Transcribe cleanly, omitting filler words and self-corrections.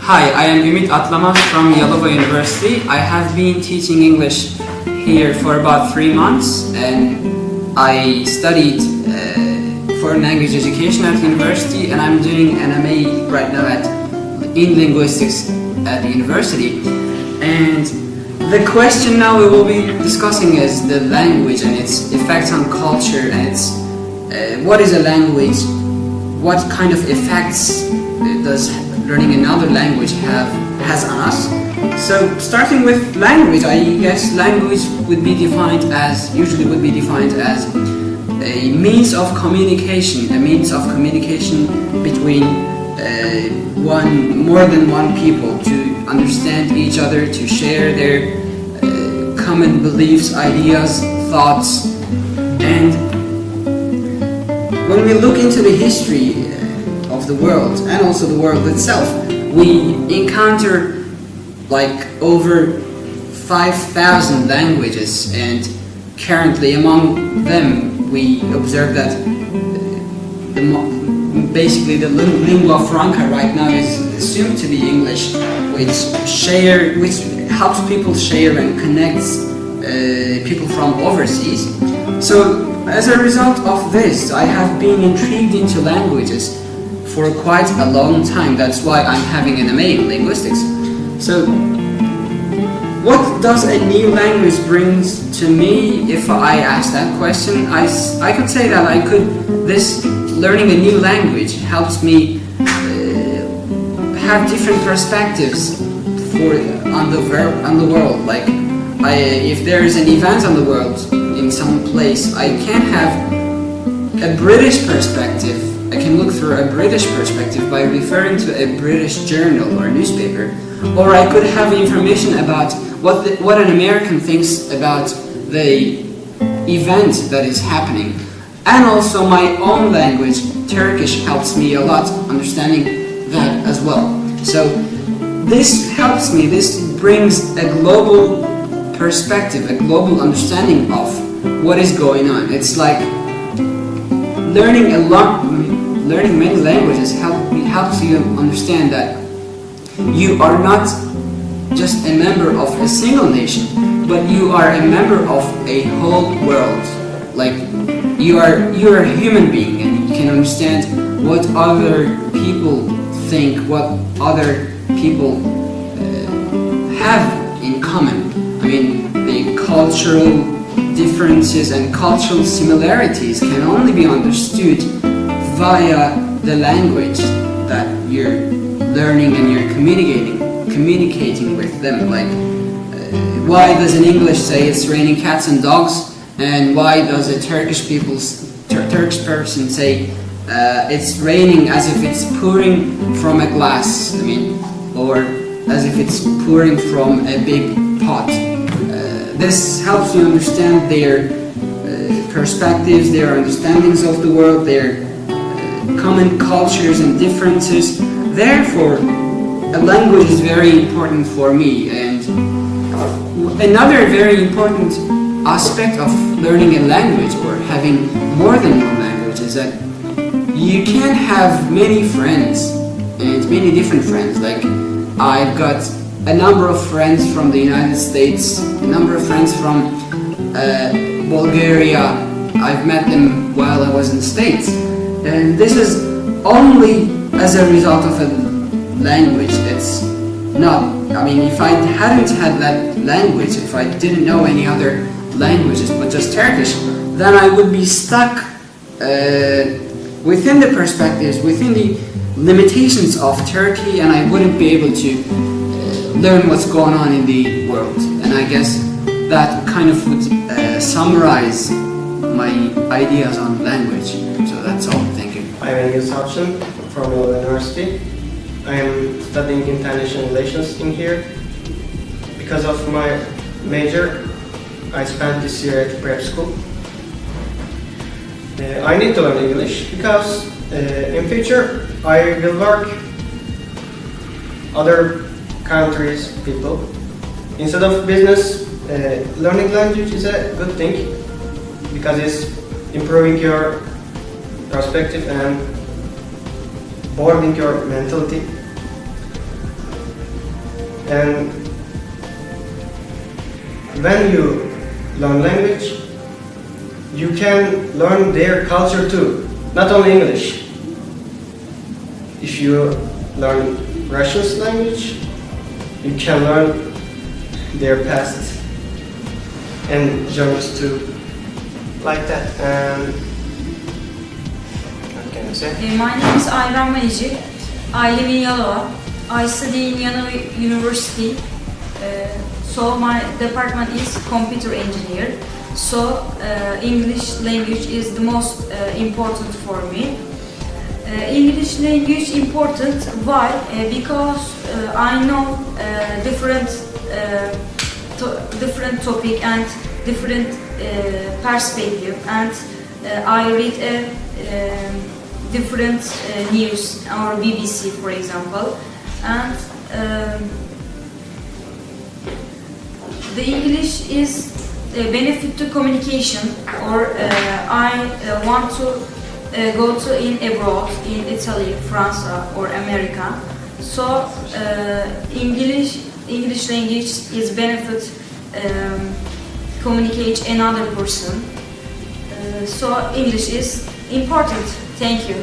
Hi, I am Ümit Atlamaz from Yalova University. I have been teaching English here for about 3 months, and I studied foreign language education at university, and I'm doing an MA right now in linguistics at the university. And the question now we will be discussing is the language and its effects on culture, and its what is a language, what kind of effects does learning another language has on us. So starting with language, I guess language would be defined as a means of communication, between more than one people to understand each other, to share their common beliefs, ideas, thoughts. And when we look into the history of the world and also the world itself, we encounter like over 5,000 languages, and currently among them we observe that basically the lingua franca right now is assumed to be English, which helps people share and connects people from overseas. So as a result of this, I have been intrigued into languages for quite a long time. That's why I'm having an MA in linguistics. So what does a new language bring to me? If I ask that question, I could say that learning a new language helps me have different perspectives on the world. Like if there is an event on the world in some place, I can have a British perspective. I can look through a British perspective by referring to a British journal or newspaper, or I could have information about what an American thinks about the event that is happening. And also my own language, Turkish, helps me a lot understanding that as well. So this helps me, this brings a global perspective, a global understanding of what is going on. It's like learning many languages helps you understand that you are not just a member of a single nation, but you are a member of a whole world. Like you are a human being, and you can understand what other people think, what other people have in common. I mean, the cultural differences and cultural similarities can only be understood via the language that you're learning and you're communicating with them. Like, why does an English say it's raining cats and dogs, and why does a Turkish person say it's raining as if it's pouring from a glass? I mean, or as if it's pouring from a big pot. This helps you understand their perspectives, their understandings of the world, their common cultures and differences. Therefore, a language is very important for me. And another very important aspect of learning a language or having more than one language is that you can have many friends, and many different friends. Like, I've got a number of friends from the United States, a number of friends from Bulgaria. I've met them while I was in the States. And this is only as a result of a language. It's not, I mean, if I hadn't had that language, if I didn't know any other languages but just Turkish, then I would be stuck within the perspectives, within the limitations of Turkey, and I wouldn't be able to learn what's going on in the world. And I guess that kind of would summarize my ideas on language. So that's all. Thank you. I'm Yalova from Yalova University. I am studying international relations in here. Because of my major, I spent this year at prep school. I need to learn English because in future I will work other countries' people. Instead of business, learning language is a good thing because it's improving your perspective and broadening your mentality. And when you learn language, you can learn their culture too, not only English. If you learn Russian language, you can learn their past and Germans too, like that. And what can I say? My name is Ayran Manici. I live in Yalova. I study in Yalova University. So my department is computer engineer. So English language is the most important for me. English language important. Why? Because I know different topic and different perspective, and I read different news or BBC, for example, and the English is a benefit to communication. Or I want to go to in abroad, in Italy, France, or America. So English language is benefit communicate another person. So English is important. Thank you.